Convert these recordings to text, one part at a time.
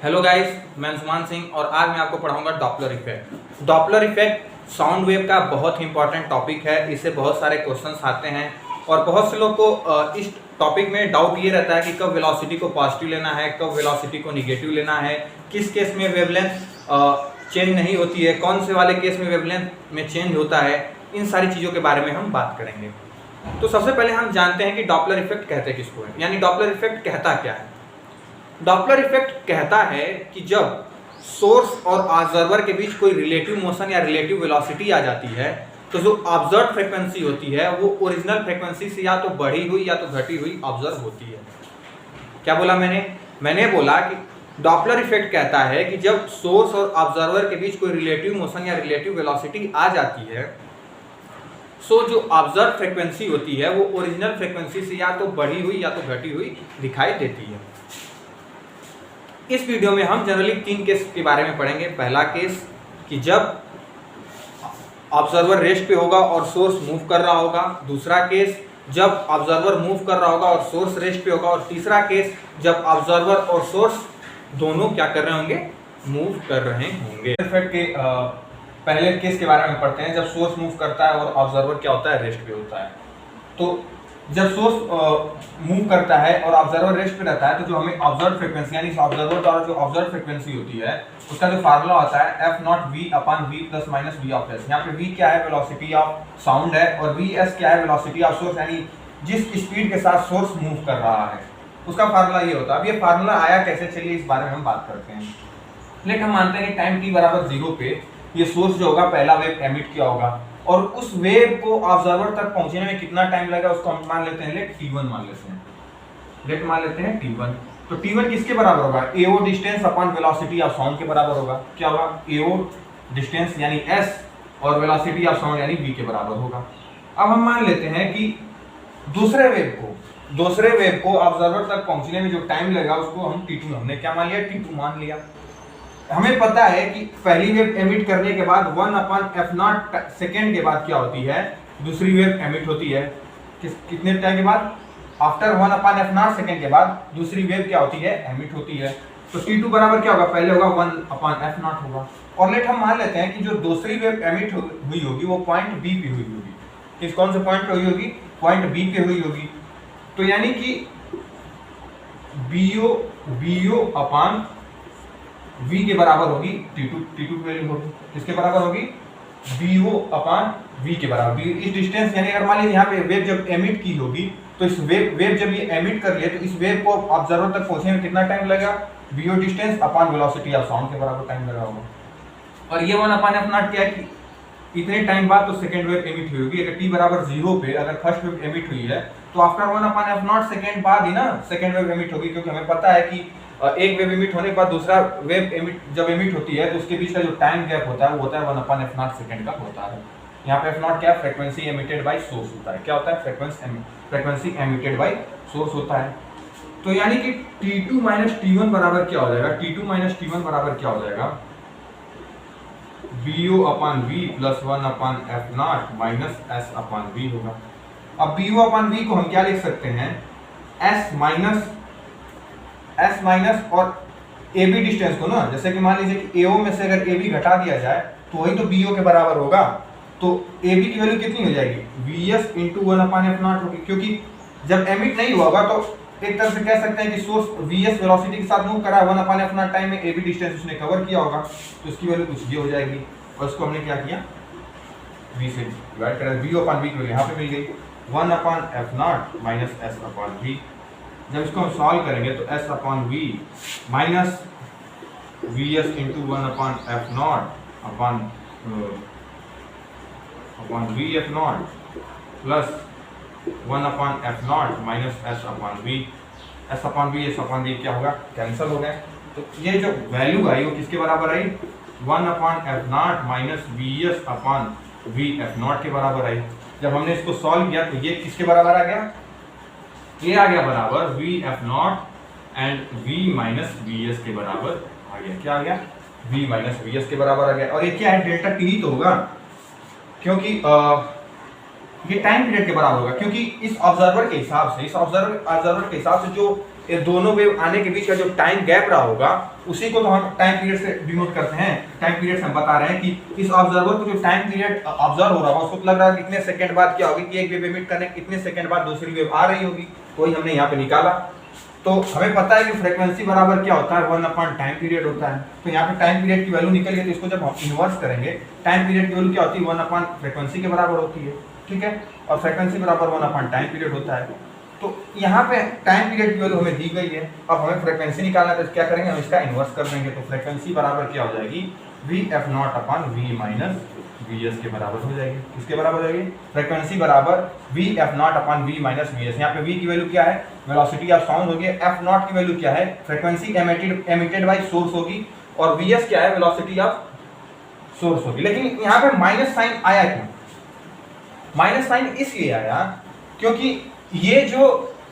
Hello guys, मैं अंशुमान सिंह और आज मैं आपको पढ़ाऊंगा Doppler effect. Doppler effect sound wave का बहुत ही इंपॉर्टेंट टॉपिक है। इससे बहुत सारे क्वेश्चंस आते हैं और बहुत से लोग को इस टॉपिक में डाउट ये रहता है कि कब वेलोसिटी को पॉजिटिव लेना है, कब वेलोसिटी को निगेटिव लेना है, किस केस में वेवलेंथ चेंज नहीं होती है, कौन से वाले केस में वेवलेंथ में चेंज होता है। इन सारी चीज़ों के बारे में हम बात करेंगे। तो सबसे पहले हम जानते हैं कि डॉपलर इफेक्ट कहते किसको है, यानी डॉपलर इफेक्ट कहता क्या है। डॉपलर इफेक्ट कहता है कि जब सोर्स और ऑब्जर्वर के बीच कोई रिलेटिव मोशन या रिलेटिव वेलोसिटी आ जाती है तो जो ऑब्जर्व फ्रीक्वेंसी होती है वो ओरिजिनल फ्रीक्वेंसी से या तो बढ़ी हुई या तो घटी हुई ऑब्जर्व होती है। क्या बोला मैंने बोला कि डॉपलर इफेक्ट कहता है कि जब सोर्स और ऑब्जर्वर के बीच कोई रिलेटिव मोशन या रिलेटिव वेलोसिटी आ जाती है सो जो ऑब्जर्व फ्रीक्वेंसी होती है वो ओरिजिनल फ्रीक्वेंसी से या तो बढ़ी हुई या तो घटी हुई दिखाई देती है। इस वीडियो में हम जनरली 3 केस के बारे में पढ़ेंगे। पहला केस कि जब ऑब्जर्वर रेस्ट पे होगा और सोर्स मूव कर रहा होगा। दूसरा केस जब ऑब्जर्वर मूव कर रहा होगा और सोर्स रेस्ट पे होगा। और तीसरा केस जब ऑब्जर्वर और सोर्स दोनों क्या कर रहे होंगे, मूव कर रहे होंगे। इफेक्ट के पहले केस के बारे में पढ़ते हैं। जब सोर्स मूव करता है और ऑब्जर्वर क्या होता है, रेस्ट पे होता है। तो जब सोर्स मूव करता है और ऑब्जर्वर रेस्ट पे रहता है तो जो हमें ऑब्जर्व फ्रीक्वेंसी यानी ऑब्जर्वर द्वारा जो ऑब्जर्व फ्रीक्वेंसी होती है उसका जो फार्मूला होता है F0V/V + -V ऑफ S। यहाँ पे V क्या है, वेलोसिटी ऑफ साउंड है, और VS क्या है, वेलोसिटी ऑफ सोर्स, यानी जिस स्पीड के साथ सोर्स मूव कर रहा है उसका फार्मूला ये होता है। अब ये फार्मूला आया कैसे, चलिए इस बारे में हम बात करते हैं। लेकिन हम मानते हैं कि टाइम t = 0 पे ये सोर्स जो होगा पहला वेव एमिट किया होगा और उस वेव को ऑब्जर्वर तक पहुंचने में कितना टाइम लगेगा उसको हम मान लेते हैं लेट t1 मान लेते हैं t1। तो t1 किसके बराबर होगा, AO distance upon velocity of sound के बराबर होगा। क्या होगा, AO डिस्टेंस यानी s और वेलोसिटी ऑफ साउंड यानी v के बराबर होगा। अब हम मान लेते हैं कि दूसरे वेव को ऑब्जर्वर तक पहुंचने में जो टाइम लगेगा उसको हम t2 हमने क्या मान लिया, t2 मान लिया। हमें पता है कि पहली वेव एमिट करने के बाद 1/f0 सेकेंड के बाद क्या होती है, दूसरी वेव एमिट होती है। कितने टाइम के बाद, आफ्टर 1/f0 सेकेंड के बाद दूसरी वेव क्या होती है, एमिट होती है। तो t2 बराबर क्या होगा, पहले होगा 1/f0 होगा। और लेट हम मान लेते हैं कि जो दूसरी वेव एमिट हुई होगी वो पॉइंट B पे हुई होगी। किस कौन से पॉइंट पे हुई होगी, पॉइंट B पे हुई होगी। तो यानी कि BO V के बराबर होगी T2 की वैल्यू होगी। किसके बराबर होगी, BO/V के बराबर। इस डिस्टेंस यानी अगर मान लीजिए यहाँ पे वेव जब एमिट की होगी तो इस वेव जब ये एमिट कर लिए तो इस वेव को ऑब्जर्वर तक पहुंचने में कितना टाइम लगेगा, BO distance upon velocity of sound के बराबर टाइम लगा होगा। और ये 1/f0 क्या है कि इतने टाइम बाद तो सेकंड वेव एमिट हुई होगी। अगर t = 0 पे अगर फर्स्ट वेव एमिट हुई है तो आफ्टर 1/f0 सेकंड बाद ही ना सेकंड वेव एमिट होगी, क्योंकि हमें पता है कि एक वेव एमिट होने के बाद दूसरा वेव जब एमिट होती है तो उसके बीच का जो टाइम गैप होता है वो होता है 1/f0 सेकंड का होता है। यहाँ पे f0 क्या है, फ्रीक्वेंसी एमिटेड बाय सोर्स होता है। क्या होता है, फ्रीक्वेंसी एमिटेड बाय सोर्स होता है। तो यानी कि t2 - t1 बराबर क्या हो जाएगा, t2 - t1 बराबर क्या हो जाएगा, BO/V + 1/f0 - S/V होगा। अब BO/V को हम क्या लिख सकते हैं, S माइनस और AB डिस्टेंस को ना, जैसे कि मान लीजिए कि AO में से अगर AB घटा दिया जाए तो वही तो BO के बराबर होगा। तो AB की वैल्यू कितनी हो जाएगी, VS × 1/f0 होगी, क्योंकि जब एमिट नहीं होगा तो एक तरह से कह सकते हैं कि सोर्स VS वेलोसिटी के साथ मूव करा है, 1/f0 टाइम में AB डिस्टेंस उसने कवर किया होगा तो इसकी वैल्यू कुछ ये हो जाएगी। और इसको हमने क्या किया, V से डिवाइड करा, BO/V की वैल्यू यहाँ पे मिल गई 1/f0 - S/V। जब इसको हम सॉल्व करेंगे तो S/V minus VS × 1/f0 upon VF0 plus 1/f0 minus S/V। S/V क्या होगा, कैंसिल हो गए। तो ये जो वैल्यू आई वो किसके बराबर आई, 1/f0 माइनस VS/VF0 के बराबर आई। जब हमने इसको सॉल्व किया तो ये किसके बराबर आ गया, ये आ गया बराबर VF0 एंड V - VS के बराबर आ गया। क्या आ गया, V - VS के बराबर आ गया। और ये क्या है, डेल्टा t ही तो होगा, क्योंकि ये टाइम पीरियड के बराबर होगा, क्योंकि इस ऑब्जर्वर के हिसाब से जो ये दोनों वेव आने के बीच का जो टाइम गैप रहा होगा उसी को तो हम टाइम पीरियड से डिनोट करते हैं। टाइम पीरियड से हम बता रहे हैं कि इस ऑब्जर्वर को जो टाइम पीरियड ऑब्जर्व हो रहा होगा उसको लग रहा है कितने सेकंड बाद क्या होगी कि एक वेव एमिट करने कितने सेकंड बाद दूसरी वेव आ रही होगी, वही हमने यहाँ पे निकाला। तो हमें पता है कि फ्रीक्वेंसी बराबर क्या होता है 1 टाइम पीरियड होता है। तो यहाँ पे टाइम पीरियड की वैल्यू निकल गई, तो इसको जब हम इन्वर्स करेंगे टाइम पीरियड की वैल्यू क्या होती है 1 फ्रीक्वेंसी के बराबर होती है, ठीक है। और फ्रीक्वेंसी बराबर 1 टाइम पीरियड होता है। तो यहाँ पे टाइम पीरियड की वैल्यू हमें दी गई है, अब हमें फ्रीक्वेंसी निकालना है तो क्या करेंगे हम इसका इन्वर्स कर देंगे। तो फ्रीक्वेंसी बराबर क्या हो जाएगी Vf0/v Vs के बराबर हो जाएगी। किसके बराबर हो जाएगी? फ्रीक्वेंसी बराबर Vf0/v Vs। यहाँ पे v की वैल्यू क्या है? वेलोसिटी ऑफ साउंड होगी। f0 की वैल्यू क्या है? फ्रीक्वेंसी एमिटेड बाय सोर्स होगी। और Vs क्या है? वेलोसिटी ऑफ सोर्स होगी। लेकिन यहाँ पे माइनस साइन आया क्यों? माइनस साइन इसलिए आया क्योंकि ये जो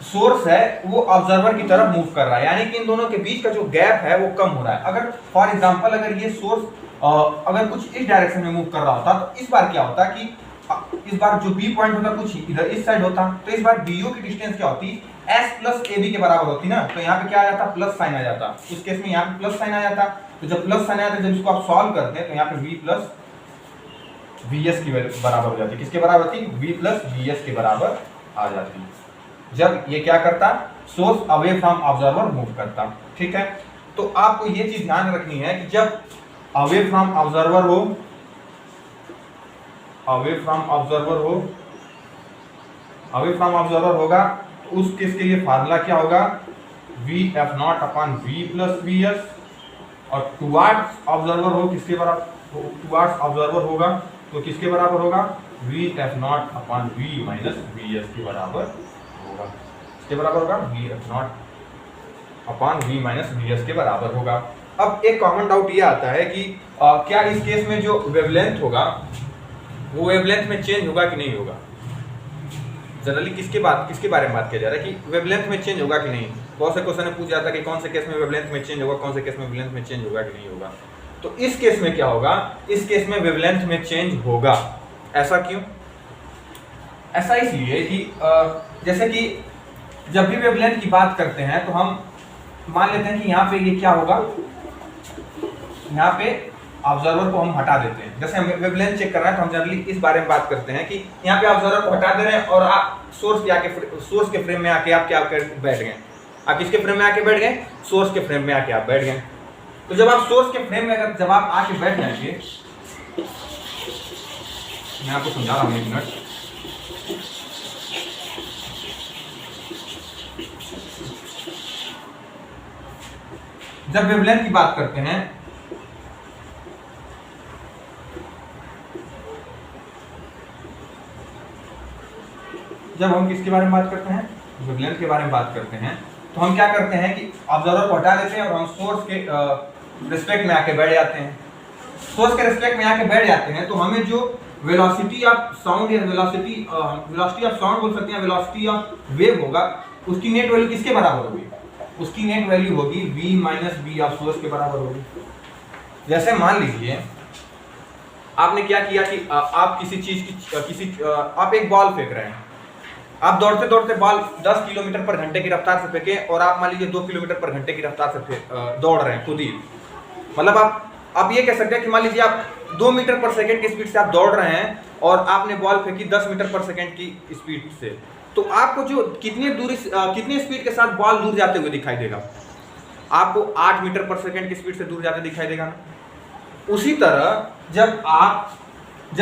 सोर्स है वो ऑब्जर्वर की तरफ मूव कर रहा है, यानी कि इन दोनों के बीच का जो गैप है वो कम हो रहा है। अगर फॉर एग्जांपल अगर ये सोर्स अगर कुछ इस डायरेक्शन में मूव कर रहा होता तो इस बार क्या होता कि इस बार जो बी पॉइंट होता कुछ इधर इस साइड होता, तो इस बार बीओ की डिस्टेंस क्या होती? एस प्लस ए बी के बराबर होती ना। तो यहाँ पे क्या आ जाता? प्लस साइन आ जाता। उस केस में यहाँ पे प्लस साइन आ जाता। तो जब प्लस साइन आया था, जब इसको आप सॉल्व करते हैं तो यहाँ पे v प्लस vs की बराबर हो जाती है। किसके बराबर थी? v प्लस vs के बराबर आ जाती है जब ये क्या करता? Source away from observer move करता, ठीक है। तो आपको ये चीज ध्यान रखनी है कि जब अवे फ्रॉम ऑब्जर्वर हो, अवे फ्रॉम ऑब्जर्वर होगा तो उस केस के लिए फार्मूला क्या होगा? Vf0/v plus vs। और टुवार्ड्स ऑब्जर्वर हो किसके बराबर? टुवार्ड्स ऑब्जर्वर होगा तो किसके बराबर होगा? Vf0/v vs के बराबर होगा। किसके बराबर होगा? Vf0/v vs के बराबर होगा। अब एक कॉमन डाउट ये आता है कि क्या इस केस में जो वेवलेंथ होगा वो वेवलेंथ में चेंज होगा कि नहीं होगा? जनरली किसके बारे में बात किया जा रहा है कि वेवलेंथ में चेंज होगा कि नहीं? बहुत से क्वेश्चन में पूछ जाता है कि कौन से केस में वेवलेंथ में चेंज होगा, कौन से केस में वेवलेंथ में चेंज होगा कि नहीं होगा। तो इस केस में क्या होगा? इस केस में वेवलेंथ में चेंज होगा। ऐसा क्यों? ऐसा इसलिए कि जैसे कि जब भी वेवलेंथ की बात करते हैं तो हम मान लेते हैं कि यहाँ पे ये क्या होगा, यहाँ पे ऑब्जर्वर को हम हटा देते हैं। जैसे हम वेवलेंथ चेक कर रहे हैं तो हम जनरली इस बारे में बात करते हैं कि यहाँ पे ऑब्जर्वर को हटा दे रहे हैं और आप सोर्स के फ्रेम में आके आप क्या कर बैठ गए? आप किसके फ्रेम में आके बैठ गए? सोर्स के फ्रेम में आके आप बैठ गए। तो जब आप सोर्स के फ्रेम में जब आप आके बैठ जाएंगे, मैं आपको समझा रहा हूँ, एक मिनट। जब वेवलेंथ की बात करते हैं जब हम किसके बारे में बात करते हैं? वेवलेंथ के बारे में बात करते हैं तो हम क्या करते हैं कि ऑब्जर्वर को हटा देते हैं और हम सोर्स के रिस्पेक्ट में आके बैठ जाते हैं। सोर्स के रिस्पेक्ट में आके बैठ जाते हैं तो हमें जो वेलोसिटी ऑफ साउंड या वेलोसिटी ऑफ साउंड बोल सकते हैं, वेलोसिटी ऑफ वेव होगा, उसकी नेट वैल्यू किसके बराबर होगी? उसकी नेट वैल्यू होगी v minus b of source के बराबर होगी। जैसे मान लीजिए आपने क्या किया कि आप किसी चीज की आप एक बॉल फेंक रहे हैं। आप दौड़ते दौड़ते बॉल 10 किलोमीटर पर घंटे की रफ्तार से फेंके और आप मान लीजिए 2 किलोमीटर पर घंटे की रफ्तार से दौड़ रहे हैं खुद ही। मतलब आप ये कह सकते हैं कि मान लीजिए आप 2 मीटर पर सेकंड की स्पीड से आप दौड़ रहे हैं और आपने बॉल फेंकी 10 मीटर पर सेकंड की स्पीड से, तो आपको जो कितनी स्पीड के साथ बॉल दूर जाते हुए दिखाई देगा? आपको 8 मीटर पर सेकंड की स्पीड से दूर जाते दिखाई देगा ना। उसी तरह जब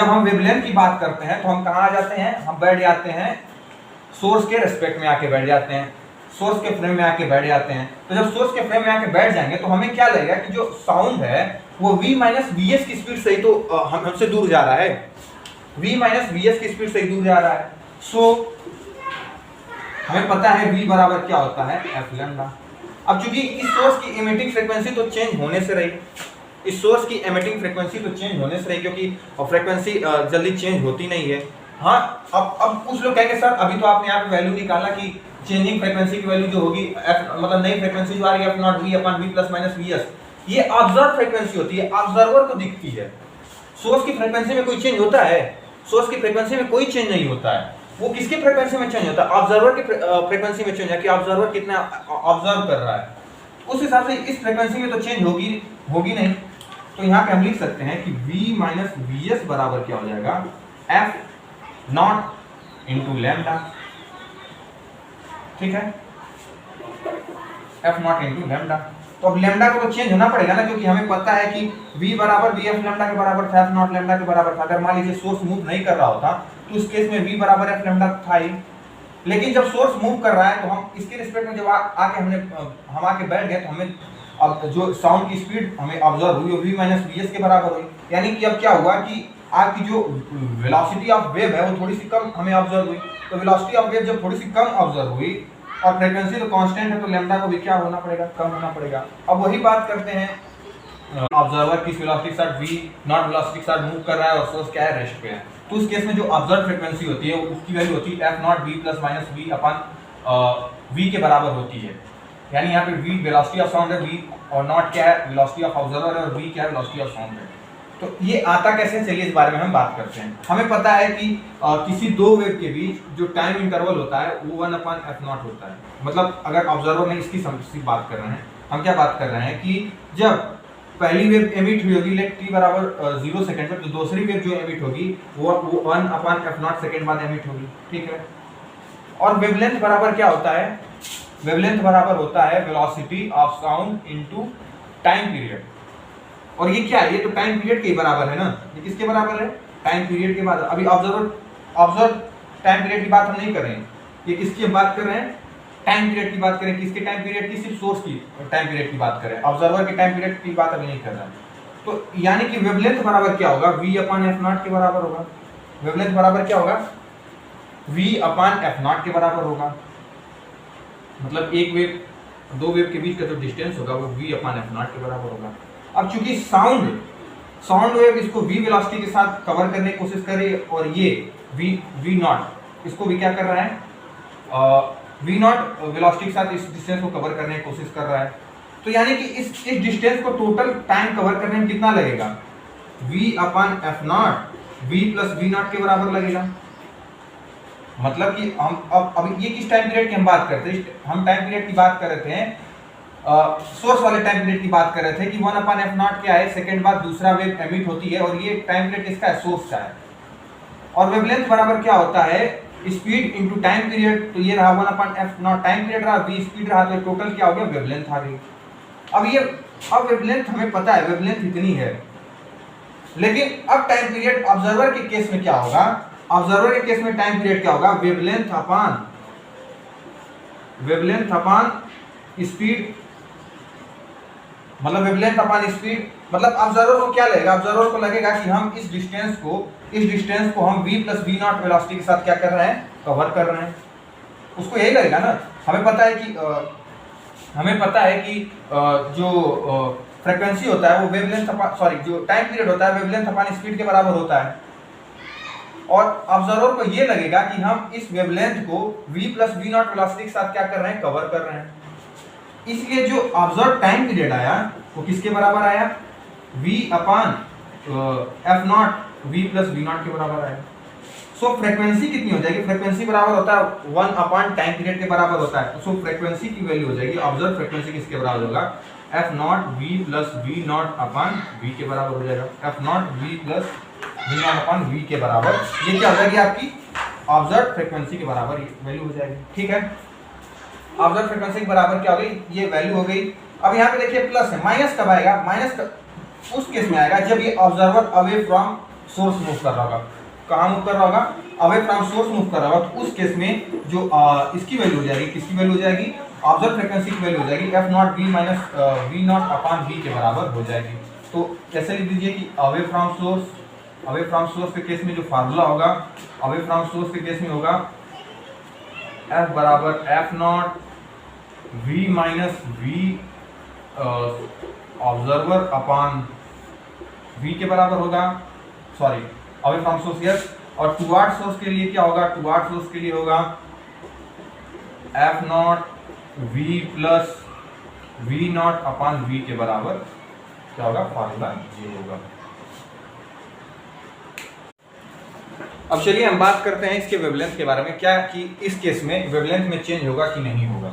हम वेवलेंथ की बात करते हैं तो हम कहाँ आ जाते हैं? हम बैठ जाते हैं सोर्स के रिस्पेक्ट में आके बैठ जाते हैं, सोर्स के फ्रेम में आके बैठ जाते हैं। तो जब सोर्स के फ्रेम में आके बैठ जाएंगे तो हमें क्या लगेगा कि जो साउंड है वो v माइनस vs की स्पीड से ही तो हमसे दूर जा रहा है, v माइनस vs की स्पीड से ही दूर जा रहा है। सो हमें पता है v बराबर क्या होता है? f lambda. अब चूंकि इस सोर्स की इमिटिंग फ्रीक्वेंसी तो चेंज होने से रही, क्योंकि फ्रीक्वेंसी जल्दी चेंज होती नहीं है। हाँ, अब कुछ लोग कहेंगे सर अभी तो आपने यहाँ पे वैल्यू निकाला कि चेंजिंग फ्रीक्वेंसी की वैल्यू जो होगी मतलब नई फ्रीक्वेंसी जो आ रही है f0 प्लस माइनस vs, ये ऑब्जर्व फ्रीक्वेंसी होती है, ऑब्जर्वर को दिखती है। सोर्स की फ्रीक्वेंसी में कोई चेंज होता है? सोर्स की फ्रीक्वेंसी में कोई चेंज नहीं होता है। वो किसकी फ्रीक्वेंसी में चेंज होता है? ऑब्जर्वर की फ्रीक्वेंसी में चेंज है कि ऑब्जर्वर कितना ऑब्जर्व कर रहा है, उस हिसाब से इस फ्रीक्वेंसी में तो चेंज होगी नहीं। तो यहाँ पे हम लिख सकते हैं कि V माइनस VS बराबर क्या हो जाएगा, F नॉट इंटू लैम्डा, ठीक है, F नॉट इंटू लैम्डा। तो अब लैम्डा को तो चेंज होना पड़ेगा ना, क्योंकि हमें पता है कि V बराबर VF लैम्डा के बराबर था, F नॉट लैम्डा के बराबर था। अगर मान लीजिए सोर्स मूव नहीं कर रहा होता तो उस केस में V बराबर F लैम्डा था ही, लेकिन जब सोर्स मूव कर रहा है तो हम इसके रिस्पेक्ट में जब आके हम आके बैठ गए तो हमें अब जो साउंड की स्पीड हमें ऑब्जर्व हुई वो V माइनस VS के बराबर हुई। यानी कि अब क्या हुआ कि आपकी जो वेलोसिटी ऑफ वेव है वो थोड़ी सी कम हमें ऑब्जर्व हुई। तो वेलोसिटी ऑफ वेव जब थोड़ी सी कम ऑब्जर्व हुई और फ्रीक्वेंसी तो कांस्टेंट है, तो लैम्डा को भी क्या होना पड़ेगा, कम होना पड़ेगा। अब वही बात करते हैं, ऑब्जर्वर किस वेलोसिटी के साथ V नॉट वेलोसिटी के साथ मूव कर रहा है और सोर्स क्या है, रेस्ट पे है। तो उस केस में जो ऑब्जर्व फ्रीक्वेंसी होती है उसकी वैल्यू होती है F not V plus minus V upon V के बराबर होती है। यानी यहाँ पे V वेलोसिटी ऑफ साउंड है, V और नॉट क्या है, वेलोसिटी ऑफ ऑब्जर्वर है, और V क्या है, वेलोसिटी ऑफ साउंड है। तो ये आता कैसे, चलिए इस बारे में हम बात करते हैं। हमें पता है कि किसी दो वेव के बीच जो टाइम इंटरवल होता है वो 1/f0 होता है। मतलब अगर ऑब्जर्वर में इसकी बात कर रहे हैं, हम क्या बात कर रहे हैं कि जब पहली वेव एमिट हुई होगी लेट t बराबर 0 सेकंड पर, तो दूसरी वेव जो एमिट होगी वो 1/f0 सेकंड बाद एमिट होगी, ठीक है। और वेवलेंथ बराबर क्या होता है, वेवलेंथ बराबर होता है velocity of sound into time period. और ये क्या है, ये तो टाइम पीरियड के बराबर है ना, ये किसके बराबर है, टाइम पीरियड के बराबर। अभी ऑब्जर्व टाइम पीरियड की बात हम नहीं कर रहे हैं, ये किसकी बात कर रहे हैं, टाइम पीरियड की बात करें। किसके टाइम पीरियड की, सिर्फ सोर्स की टाइम पीरियड की बात करें, ऑब्जर्वर के टाइम पीरियड की बात अभी नहीं कर रहे हैं। तो यानी कि वेवलेंथ बराबर क्या होगा, V/f0 के बराबर होगा। वेवलेंथ बराबर क्या होगा, V/f0 के बराबर होगा। मतलब एक वेव दो वेव के बीच का जो डिस्टेंस होगा वो V/f0 के बराबर होगा। अब चूंकि साउंड वेव इसको V वेलोसिटी के साथ कवर करने की कोशिश कर रही है, और ये V नॉट इसको भी क्या कर रहा है, V नॉट वेलोसिटी के साथ इस डिस्टेंस को कवर करने की कोशिश कर रहा है। तो यानी कि इस डिस्टेंस को टोटल टाइम कवर करने में कितना लगेगा, V/f0 V plus V not के बराबर लगेगा। मतलब कि हम अब ये किस टाइम पीरियड की हम बात करते हैं, हम टाइम पीरियड की बात कर रहे थे, सोर्स वाले टाइम पीरियड की बात कर रहे थे कि 1/f0 क्या है, सेकंड बाद दूसरा वेव एमिट होती है, और ये टाइम पीरियड किसका है, सोर्स का है। और वेवलेंथ बराबर क्या होता है, स्पीड इनटू टाइम पीरियड। तो ये रहा 1/f0 टाइम पीरियड रहा, V स्पीड रहा, तो टोटल क्या हो गया, वेवलेंथ आ गई। अब वेवलेंथ हमें पता है, वेवलेंथ इतनी है, लेकिन अब टाइम पीरियड ऑब्जर्वर के केस में क्या होगा, ऑब्जर्वर के केस में टाइम पीरियड क्या होगा, वेवलेंथ अपॉन स्पीड। मतलब वेवलेंथ अपॉन स्पीड, मतलब ऑब्जर्वर को क्या लगेगा, ऑब्जर्वर को लगेगा कि हम इस डिस्टेंस को हम V plus V not velocity के साथ क्या कर रहे हैं, कवर कर रहे हैं। उसको यही लगेगा ना। हमें पता है कि जो फ्रीक्वेंसी होता है वो वेवलेंथ जो टाइम पीरियड होता है वेवलेंथ अपॉन स्पीड के बराबर होता है। और ऑब्जर्वर को ये लगेगा कि हम इस वेवलेंथ को V plus V not velocity के साथ क्या कर रहे हैं, कवर कर रहे हैं। इसलिए जो ऑब्जर्व टाइम पीरियड आया वो किसके बराबर आया, V/f0 V plus V not के बराबर आया। सो फ्रीक्वेंसी कितनी हो जाएगी, फ्रीक्वेंसी बराबर होता है 1 टाइम पीरियड के बराबर होता है। सो फ्रीक्वेंसी की वैल्यू हो जाएगी, ऑब्जर्व फ्रीक्वेंसी किसके बराबर होगा, F0 V plus V not upon V के बराबर हो जाएगा। F0 V plus V not upon V के बराबर, ये क्या हो जाएगी, आपकी ऑब्जर्व फ्रीक्वेंसी के बराबर ये वैल्यू हो जाएगी, ठीक है। ऑब्जर्व फ्रीक्वेंसी के बराबर क्या हो गई, ये वैल्यू हो गई। अब यहाँ पे देखिए प्लस है, माइनस कब आएगा, माइनस उस केस में आएगा जब ये observer away from source move कर रहा होगा। कहाँ मूव कर रहा होगा, अवे फ्रॉम सोर्स मूव कर रहा होगा। तो उस केस में जो इसकी वैल्यू हो जाएगी, किसकी वैल्यू हो जाएगी, ऑब्जर्व फ्रीक्वेंसी की वैल्यू हो जाएगी F0 V minus V not upon V के बराबर हो जाएगी। तो कैसे लिख दीजिए कि अवे फ्रॉम सोर्स के केस में जो फार्मूला होगा, अवे फ्रॉम सोर्स के केस में होगा F बराबर F0 V minus V observer upon V के बराबर होगा, sorry away from source yes. और टुवर्ड सोर्स के लिए क्या होगा, टुवर्ड सोर्स के लिए होगा F0 V plus V not upon V के बराबर क्या होगा, फार्मूला ये होगा। अब चलिए हम बात करते हैं इसके वेवलेंथ के बारे में, क्या कि इस केस में वेवलेंथ में चेंज होगा कि नहीं होगा।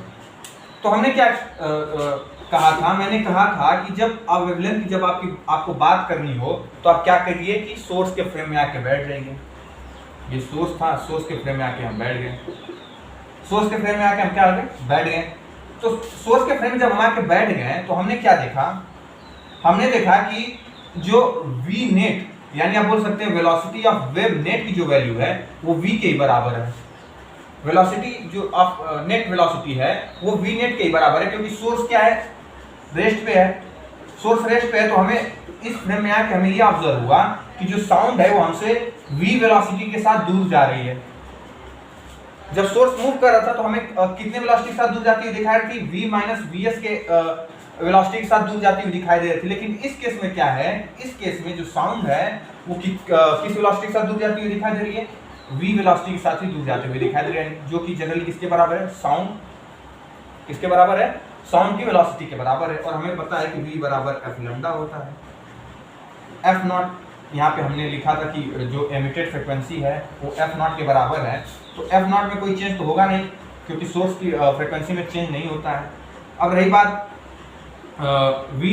तो हमने क्या कहा था, मैंने कहा था कि जब आप वेवलेंथ की जब आपको बात करनी हो तो आप क्या करिए कि सोर्स के फ्रेम में आके बैठ जाइए। ये सोर्स था, सोर्स के फ्रेम में आके हम बैठ गए, सोर्स के फ्रेम में आके हम क्या हो गए, बैठ गए। तो सोर्स के फ्रेम में जब हम आके बैठ गए तो हमने क्या देखा, हमने देखा कि जो वी नेट यानी आप बोल सकते हैं वेलोसिटी ऑफ वेव नेट की जो वैल्यू है वो v के ही बराबर है। वेलोसिटी जो ऑफ नेट वेलोसिटी है वो v नेट के ही बराबर है, क्योंकि सोर्स क्या है, रेस्ट पे है। सोर्स रेस्ट पे है तो हमें इस फ्रेम में आके हमें ये ऑब्जर्व हुआ कि जो साउंड है वो हमसे v वेलोसिटी के साथ दूर जा रही है। जब सोर्स मूव कर रहा था तो हमें कितने वेलोसिटी के साथ दूर जाती हुई दिखाई रही थी, v माइनस vs के वेलोसिटी के साथ दूर जाती हुई दिखाई दे रही थी। लेकिन इस केस में क्या है, इस केस में जो साउंड है वो किस वेलोसिटी के साथ दूर जाती हुई दिखाई दे रही है, v वेलोसिटी के साथ ही दूर जाते हुए दिखाई दे रही है, जो कि जनरली किसके बराबर है, साउंड किसके बराबर है, साउंड की वेलोसिटी के बराबर है। और हमें पता है कि v बराबर f लैम्डा होता है। f नॉट यहाँ पे हमने लिखा था कि जो एमिटेड फ्रीक्वेंसी है वो f नॉट के बराबर है, तो f नॉट में कोई चेंज तो होगा नहीं क्योंकि सोर्स की फ्रीक्वेंसी में चेंज नहीं होता है। अब रही बात v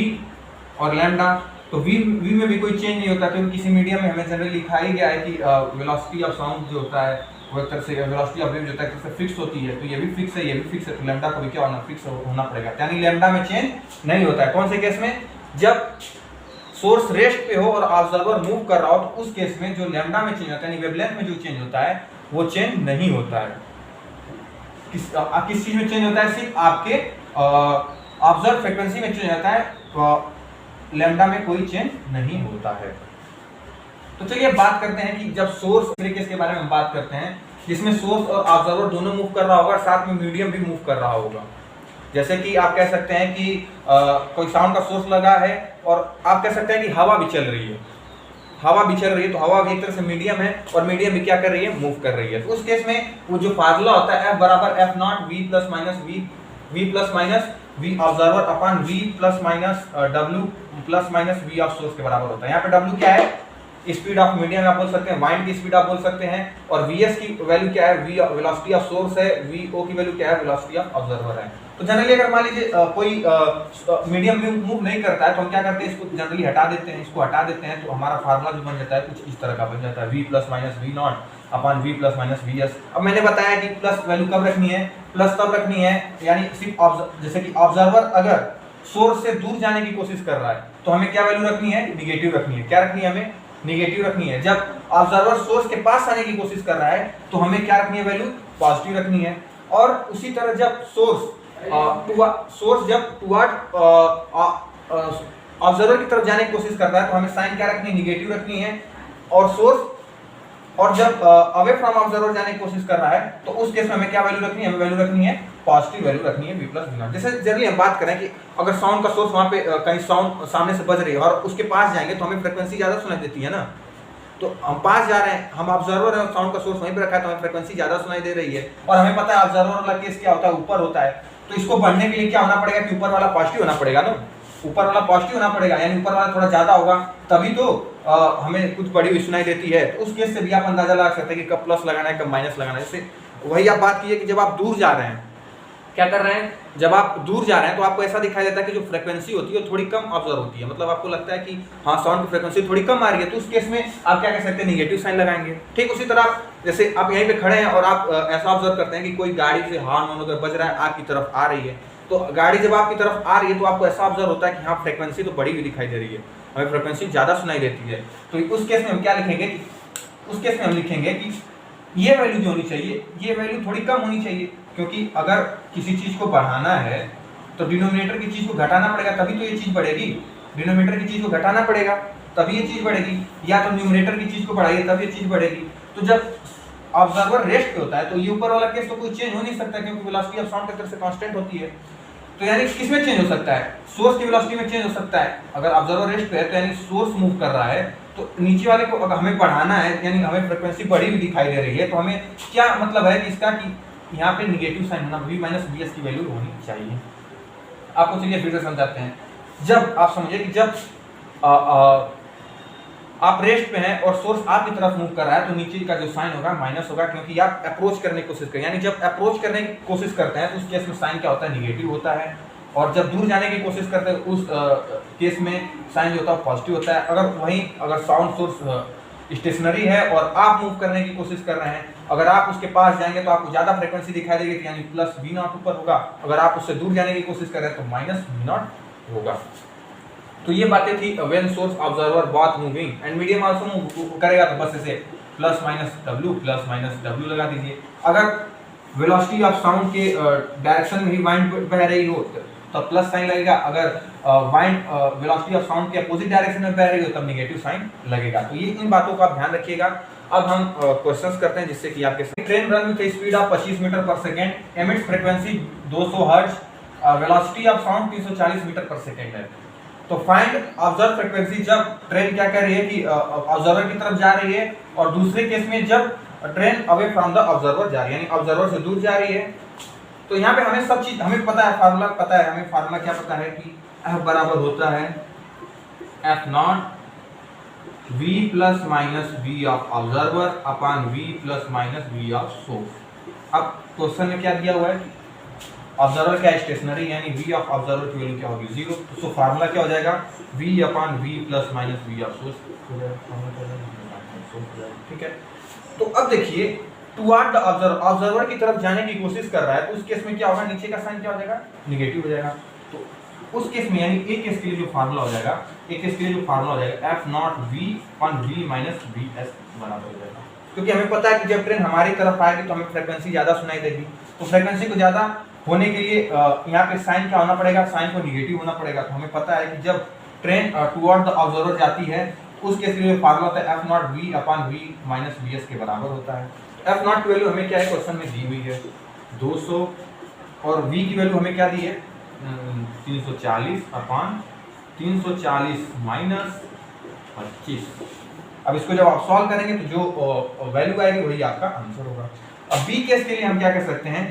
और लैम्डा, तो v में भी कोई चेंज नहीं होता क्योंकि किसी मीडियम में हमें जनरली लिखा ही गया है कि वेलोसिटी ऑफ साउंड जो होता है वो एक तरह से वेलोसिटी ऑफ वेव जो होता है किससे फिक्स होती है, तो ये भी फिक्स है, ये भी फिक्स है, तो लैम्डा को भी क्या होना, फिक्स होना पड़ेगा। यानी लैम्डा में चेंज नहीं होता है। कौन से केस में, जब सोर्स रेस्ट पे हो और ऑब्जर्वर मूव कर रहा हो, तो उस केस में जो लैम्डा में चेंज होता है यानी वेवलेंथ में जो चेंज होता है वो चेंज नहीं होता है। किस चीज में चेंज होता है, सिर्फ आपके ऑब्जर्व फ्रीक्वेंसी में चेंज होता है, तो लैम्डा में कोई चेंज नहीं होता है। तो चलिए बात करते हैं कि जब सोर्स केस के बारे में हम बात करते हैं जिसमें सोर्स और ऑब्जर्वर दोनों मूव कर रहा होगा और साथ में मीडियम भी मूव कर रहा होगा। जैसे कि आप कह सकते हैं कि कोई साउंड का सोर्स लगा है और आप कह सकते हैं कि हवा भी चल रही है, हवा भी चल रही है, तो हवा भी एक तरह से मीडियम है और मीडियम भी क्या कर रही है, मूव कर रही है। तो उस केस में वो जो फार्मूला होता है F बराबर F not V plus minus V observer upon V plus minus W plus minus V of source के बराबर होता है। यहाँ पे W क्या है, स्पीड ऑफ मीडियम आप बोल सकते हैं, वाइंड की स्पीड आप बोल सकते हैं, और Vs की वैल्यू क्या है, V वेलोसिटी ऑफ सोर्स है, Vo की वैल्यू क्या है, वेलोसिटी ऑफ ऑब्जर्वर है। तो जनरली अगर मान लीजिए कोई मीडियम मूव नहीं करता है तो हम क्या करते हैं, इसको जनरली हटा देते हैं, इसको हटा देते हैं, तो हमारा फार्मूला जो बन जाता है कुछ इस तरह का बन जाता है, V plus minus V not upon V plus minus Vs। अब मैंने बताया कि प्लस वैल्यू कब रखनी है, प्लस तब रखनी है यानी सिर्फ जैसे कि ऑब्जर्वर अगर सोर्स से दूर जाने की कोशिश कर रहा है तो हमें क्या वैल्यू रखनी है, निगेटिव रखनी है। क्या रखनी है, हमें निगेटिव रखनी है। जब ऑब्जर्वर सोर्स के पास आने की कोशिश कर रहा है तो हमें क्या रखनी है, वैल्यू पॉजिटिव रखनी है। और उसी तरह जब सोर्स जब टुवर्ड ऑब्जर्वर की तरफ जाने की कोशिश कर रहा है तो हमें साइन क्या रखनी है, निगेटिव रखनी है। और जब अवे फ्रॉम ऑब्जर्वर जाने की कोशिश कर रहा है तो उस केस में हमें क्या वैल्यू रखनी है, हमें वैल्यू रखनी है पॉजिटिव वैल्यू रखनी है V प्लस V नॉट। जैसे जनरली हम बात करें कि अगर साउंड का सोर्स वहाँ पे कहीं साउंड सामने से बज रही है और उसके पास जाएंगे तो हमें फ्रिक्वेंसी ज़्यादा सुनाई देती है ना, तो हम पास जा रहे हैं, हम ऑब्जर्वर है, साउंड का सोर्स वहीं पे रखा है तो हमें फ्रिक्वेंसी ज़्यादा सुनाई दे रही है। और हमें पता है ऑब्जर्वर वाला केस क्या होता है, ऊपर होता है, तो इसको बढ़ने के लिए क्या होना पड़ेगा कि ऊपर वाला पॉजिटिव होना पड़ेगा ना, ऊपर वाला पॉजिटिव होना पड़ेगा, यानी ऊपर वाला थोड़ा ज़्यादा होगा तभी तो हमें कुछ बड़ी हुई सुनाई देती है। तो उस केस से भी आप अंदाजा लगा सकते हैं कि कब प्लस लगाना है कब माइनस लगाना है। जैसे वही आप बात कीजिए कि जब आप दूर जा रहे हैं, क्या कर रहे हैं, जब आप दूर जा रहे हैं तो आपको ऐसा दिखाई देता है कि जो फ्रीक्वेंसी होती है वो थोड़ी कम ऑब्जर्व होती है, मतलब आपको लगता है कि हाँ साउंड की फ्रीक्वेंसी थोड़ी कम आ रही है, तो उस केस में आप क्या कह सकते हैं, निगेटिव साइन लगाएंगे। ठीक उसी तरह जैसे आप यहीं पे खड़े हैं और आप ऐसा ऑब्जर्व करते हैं कि कोई गाड़ी से हॉर्न अगर बज रहा है आपकी तरफ आ रही है, तो गाड़ी जब आपकी तरफ आ रही है तो आपको ऐसा ऑब्जर्व होता है कि हाँ फ्रीक्वेंसी तो बढ़ी हुई दिखाई दे रही है, हमें फ्रीक्वेंसी ज़्यादा सुनाई देती है। तो उस केस में हम क्या लिखेंगे, उस केस में हम लिखेंगे कि ये वैल्यू जो होनी चाहिए, ये वैल्यू थोड़ी कम होनी चाहिए, क्योंकि अगर किसी चीज़ को बढ़ाना है तो डिनोमिनेटर की चीज़ को घटाना पड़ेगा तभी तो ये चीज़ बढ़ेगी, डिनोमिनेटर की चीज़ को घटाना पड़ेगा तभी ये चीज़ बढ़ेगी, या तो न्यूमरेटर की चीज़ को बढ़ाइए तब ये चीज़ बढ़ेगी। तो जब ऑब्जर्वर रेस्ट पे होता है तो ये ऊपर वाला केस तो कोई चेंज हो नहीं सकता क्योंकि वेलोसिटी ऑफ साउंड की तरफ से कांस्टेंट होती है। तो यानी किसमें चेंज हो सकता है, सोर्स की वेलोसिटी में चेंज हो सकता है। अगर ऑब्जर्वर रेस्ट पे है तो यानी सोर्स मूव कर रहा है, तो नीचे वाले को अगर हमें बढ़ाना है यानी हमें फ्रीक्वेंसी बढ़ी हुई दिखाई दे रही है, तो हमें क्या मतलब है कि इसका कि यहाँ पे निगेटिव साइन होना, V माइनस Vs की वैल्यू होनी चाहिए। आपको चलिए फिर से समझाते हैं। जब आप समझिए कि जब आप रेस्ट पे हैं और सोर्स आपकी तरफ मूव कर रहा है तो नीचे का जो साइन होगा माइनस होगा, क्योंकि आप अप्रोच करने की कोशिश करें, यानी जब अप्रोच करने की कोशिश करते हैं तो उस केस में साइन क्या होता है, निगेटिव होता है, और जब दूर जाने की कोशिश करते हैं उस केस में साइन जो होता है पॉजिटिव होता है। अगर साउंड सोर्स स्टेशनरी है और आप मूव करने की कोशिश कर रहे हैं, अगर आप उसके पास जाएंगे तो आपको ज्यादा फ्रीक्वेंसी दिखाई देगी, यानी प्लस वी नॉट ऊपर होगा, अगर आप उससे दूर जाने की कोशिश कर रहे हैं तो माइनस वी नॉट होगा। तो ये बातें थी when source observer both moving and medium also move करेगा, तो बस इसे प्लस माइनस डब्ल्यू लगा दीजिए। अगर वेलोसिटी ऑफ साउंड के डायरेक्शन में ही वाइंड बह रही हो तो प्लस साइन लगेगा, अगर वाइंड वेलोसिटी ऑफ साउंड के अपोजिट डायरेक्शन में बह रही हो तब नेगेटिव साइन लगेगा। तो ये इन बातों का आप ध्यान रखिएगा। अब हम क्वेश्चंस करते हैं जिससे कि आपके train run with speed of 25 metre per second, emits frequency 200 hertz, velocity of sound 340 metre per second है। तो फाइंड ऑब्जर्व फ्रीक्वेंसी जब ट्रेन क्या कर रही है कि ऑब्जर्वर की तरफ जा रही है, और दूसरे केस में जब train away from the observer जा रही है, यानी ऑब्जर्वर से दूर जा रही है। तो यहाँ पे हमें सब चीज हमें पता है, फार्मूला पता है, हमें फार्मूला क्या पता है कि F बराबर होता है F not V plus minus V of observer upon V plus minus V of source. अब क्वेश्चन में क्या दिया हुआ है, ऑब्जर्वर क्या स्टेशनरी, यानी V ऑफ ऑब्जर्वर की वैल्यू क्या होगी 0, तो फार्मूला क्या हो जाएगा V upon V plus minus V of source हो जाएगा। ठीक है, तो अब देखिए टुवर्ड द ऑब्जर्वर की तरफ जाने की कोशिश कर रहा है, तो उस केस में क्या होगा, नीचे का साइन क्या हो जाएगा, निगेटिव हो जाएगा। तो उस केस में यानी एक केस के लिए जो फार्मूला हो जाएगा, F not V upon V minus VS बराबर हो जाएगा, क्योंकि हमें पता है कि जब ट्रेन हमारी तरफ आएगी तो हमें फ्रीक्वेंसी ज्यादा सुनाई देगी, तो फ्रीक्वेंसी को ज्यादा होने के लिए यहाँ पे साइन क्या होना पड़ेगा, साइन को निगेटिव होना पड़ेगा। तो हमें पता है कि जब ट्रेन टुवर्ड द ऑब्जर्वर जाती है उस केस के लिए फार्मूला होता है F not V upon V minus VS के बराबर होता है। F नॉट की वैल्यू हमें क्या है, क्वेश्चन में दी हुई है 200, और V की वैल्यू हमें क्या दी है 340 अपॉन 340 माइनस 25। अब इसको जब आप सॉल्व करेंगे तो जो वैल्यू आएगी वही आपका आंसर होगा। अब बी केस के लिए हम क्या कर सकते हैं,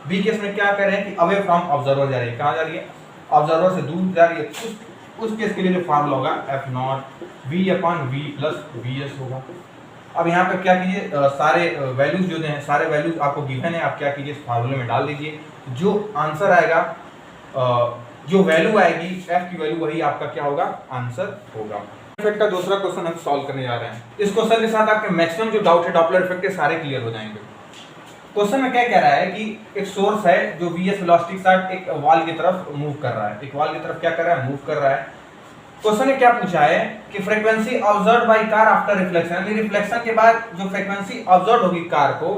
बी केस में क्या कर रहे हैं कि अवे फ्रॉम ऑब्जर्वर जा रही है, कहाँ जा रही है, ऑब्जर्वर से दूर जा रही है। उस केस के लिए जो फार्मूला होगा F not V upon V plus VS होगा। अब यहाँ पे क्या कीजिए, सारे वैल्यूज जो हैं, सारे वैल्यूज आपको गिवन है, आप क्या कीजिए इस फार्मूले में डाल दीजिए, जो आंसर आएगा, जो वैल्यू आएगी F की वैल्यू वही आपका क्या होगा, आंसर होगा। इफेक्ट का दूसरा क्वेश्चन हम सॉल्व करने जा रहे हैं। इस क्वेश्चन के साथ आपके मैक्सिमम जो डाउट है डॉपलर इफेक्ट के सारे क्लियर हो जाएंगे। क्वेश्चन में क्या कह रहा है कि एक सोर्स है जो VS वेलोसिटी के साथ एक वॉल की तरफ मूव कर रहा है, एक वॉल की तरफ क्या कर रहा है, मूव कर रहा है। क्वेश्चन ने क्या पूछा है कि frequency observed by car after reflection, यानी रिफ्लेक्शन के बाद जो फ्रीक्वेंसी ऑब्जर्व होगी कार को,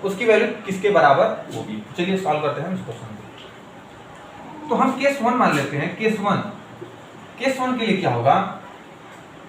उसकी वैल्यू किसके बराबर होगी। चलिए सॉल्व करते हैं इस क्वेश्चन को। तो हम केस 1 मान लेते हैं। केस 1 के लिए क्या होगा,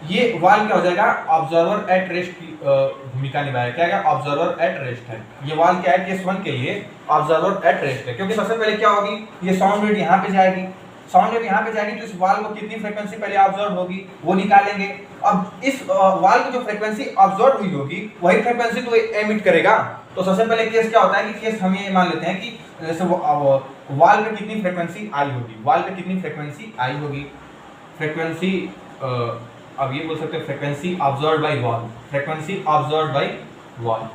ये वाल क्या हो जाएगा, ऑब्जर्वर एट रेस्ट की भूमिका निभाएगा। क्या है, ऑब्जर्वर एट रेस्ट है। ये वाल क्या है, केस 1 के लिए ऑब्जर्वर एट रेस्ट है, क्योंकि सबसे पहले क्या होगी, ये साउंड वेव यहाँ पे जाएगी, साउंड वेव यहाँ पे जाएगी तो इस वाल को कितनी फ्रीक्वेंसी पहले ऑब्जर्व होगी वो निकालेंगे। अब इस वाल की जो फ्रीक्वेंसी ऑब्जर्व हुई होगी वही फ्रीक्वेंसी तो एमिट करेगा। तो सबसे पहले केस क्या होता है कि केस हम ये मान लेते हैं कि जैसे वाल पे कितनी फ्रीक्वेंसी आई होगी, वाल पे कितनी फ्रीक्वेंसी आई होगी, फ्रीक्वेंसी अब ये बोल सकते हैं frequency observed bye wall, frequency observed bye wall,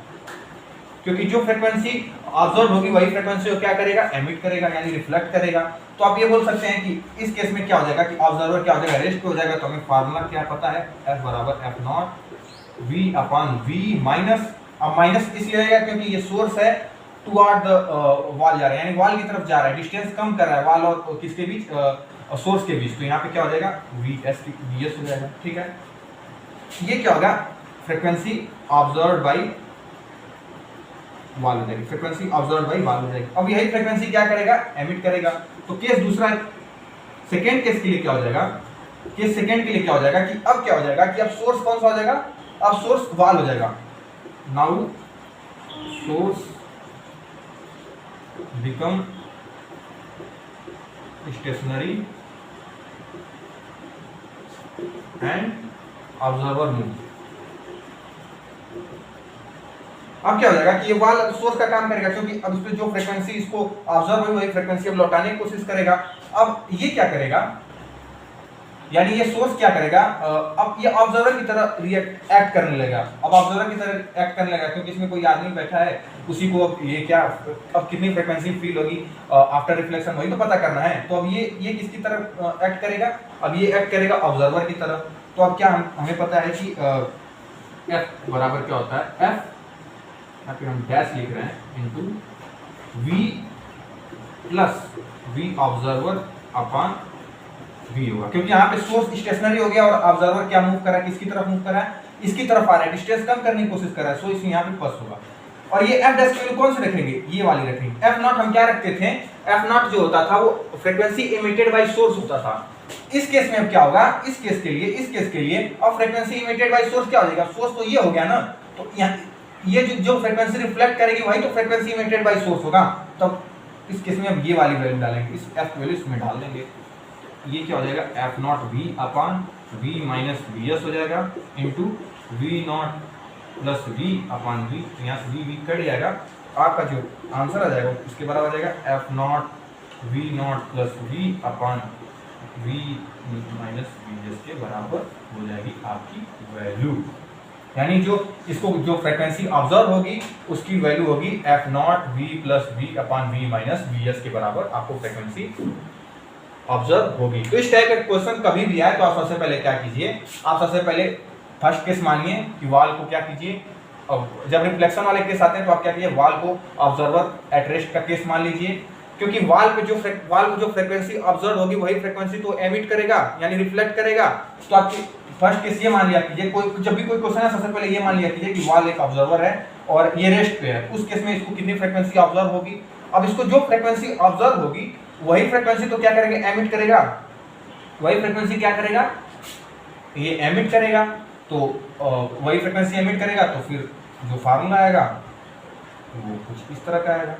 क्योंकि जो फ्रीक्वेंसी ऑब्जर्व होगी वही फ्रीक्वेंसी को क्या करेगा, एमिट करेगा, यानी रिफ्लेक्ट करेगा। तो आप ये बोल सकते हैं कि इस केस में क्या हो जाएगा कि ऑब्जर्वर क्या हो जाएगा, रेस्ट पे हो जाएगा। तो हमें फार्मूला क्या पता है, F बराबर F not V upon V minus, अब माइनस इसलिए रहेगा क्योंकि ये सोर्स है टुवर्ड द वॉल जा रहा है, यानी वॉल की तरफ जा रहा है, डिस्टेंस कम कर रहा है वॉल और किसके बीच, सोर्स के बीच। तो यहाँ पे क्या हो जाएगा, VS हो जाएगा। ठीक है, ये क्या होगा, फ्रीक्वेंसी ऑब्जर्व्ड बाय वॉल हो जाएगी, फ्रीक्वेंसी ऑब्जर्व्ड बाय वॉल हो जाएगी। अब यही फ्रीक्वेंसी क्या करेगा, एमिट करेगा। तो केस दूसरा, सेकेंड केस के लिए क्या हो जाएगा, केस सेकेंड के लिए क्या हो जाएगा कि अब क्या हो जाएगा कि अब सोर्स कौन सा हो जाएगा, अब सोर्स वॉल हो जाएगा। Now source become stationary and observer move. अब क्या हो जाएगा कि ये वाल सोर्स का काम करेगा, क्योंकि अब इस पे जो फ्रीक्वेंसी इसको ऑब्जर्व हुई वही फ्रीक्वेंसी अब लौटाने की कोशिश करेगा। अब ये क्या करेगा, यानी ये सोर्स क्या करेगा, अब ये ऑब्जर्वर की तरह एक्ट करने लगेगा। अब ऑब्जर्वर की तरह एक्ट करने लगेगा क्योंकि इसमें कोई आदमी बैठा है, उसी को अब ये क्या, अब कितनी फ्रीक्वेंसी फील होगी आफ्टर रिफ्लेक्शन, वही तो पता करना है। तो अब ये किसकी तरह एक्ट करेगा, अब ये एक्ट करेगा ऑब्जर्वर की तरह। तो अब क्या हमें पता है कि एफ बराबर क्या होता है, एफ यहाँ पे हम डैश लिख रहे हैं into v plus v observer upon v होगा, क्योंकि यहाँ पे सोर्स स्टेशनरी हो गया और ऑब्जर्वर क्या मूव कर रहा है, किसकी तरफ मूव कर रहा है, इसकी तरफ आ रहा है, डिस्टेंस कम करने की कोशिश कर रहा है, सो इसमें यहाँ पे प्लस होगा। और ये एफ डैश की वैल्यू कौन सी रखेंगे, ये वाली रखेंगे। एफ नॉट हम क्या रखते थे, एफ नॉट जो होता था वो फ्रीक्वेंसी इमिटेड बाय सोर्स होता था। इस केस में अब क्या होगा, इस केस के लिए अब फ्रीक्वेंसी इमिटेड बाय सोर्स क्या हो जाएगा, सोर्स तो ये हो गया ना, तो ये जो फ्रीक्वेंसी रिफ्लेक्ट करेगी वही तो फ्रीक्वेंसी इमिटेड बाय सोर्स होगा। तब इस केस में अब ये वाली वैल्यू डालेंगे, इस एफ वैल्यू इसमें डाल देंगे, ये क्या हो जाएगा, f not v upon v minus v s हो जाएगा into v not plus v upon v, यहाँ से वी कट जाएगा, आपका जो आंसर आ जाएगा इसके बराबर आ जाएगा f not v not plus v upon v minus v s के बराबर हो जाएगी आपकी वैल्यू। यानी जो इसको जो फ्रीक्वेंसी ऑब्जर्व होगी उसकी वैल्यू होगी f not v plus v upon v minus v s के बराबर आपको फ्रीक्वेंसी ऑब्जर्व होगी। तो इस टाइप का क्वेश्चन कभी भी आए तो आप सबसे पहले क्या कीजिए, आप सबसे पहले फर्स्ट केस मानिए कि वाल को क्या कीजिए, अब जब रिफ्लेक्शन वाले केस आते हैं तो आप क्या कीजिए, वाल को ऑब्जर्वर एट रेस्ट का केस मान लीजिए, क्योंकि वाल पे जो फ्रीक्वेंसी ऑब्जर्व होगी वही फ्रीक्वेंसी तो एमिट करेगा यानी रिफ्लेक्ट करेगा। तो आपकी फर्स्ट केस ये मान लिया कीजिए, कोई जब भी कोई क्वेश्चन है सबसे पहले ये मान लिया कीजिए कि वाल एक ऑब्जर्वर है और ये रेस्ट पे है, उस केस में इसको कितनी फ्रीक्वेंसी ऑब्जर्व होगी। अब इसको जो फ्रीक्वेंसी ऑब्जर्व होगी वही फ्रीक्वेंसी तो क्या करेगा, एमिट करेगा, वही फ्रीक्वेंसी क्या करेगा, ये एमिट करेगा, तो वही फ्रीक्वेंसी एमिट करेगा, तो फिर जो फार्मूला आएगा वो कुछ इस तरह का आएगा।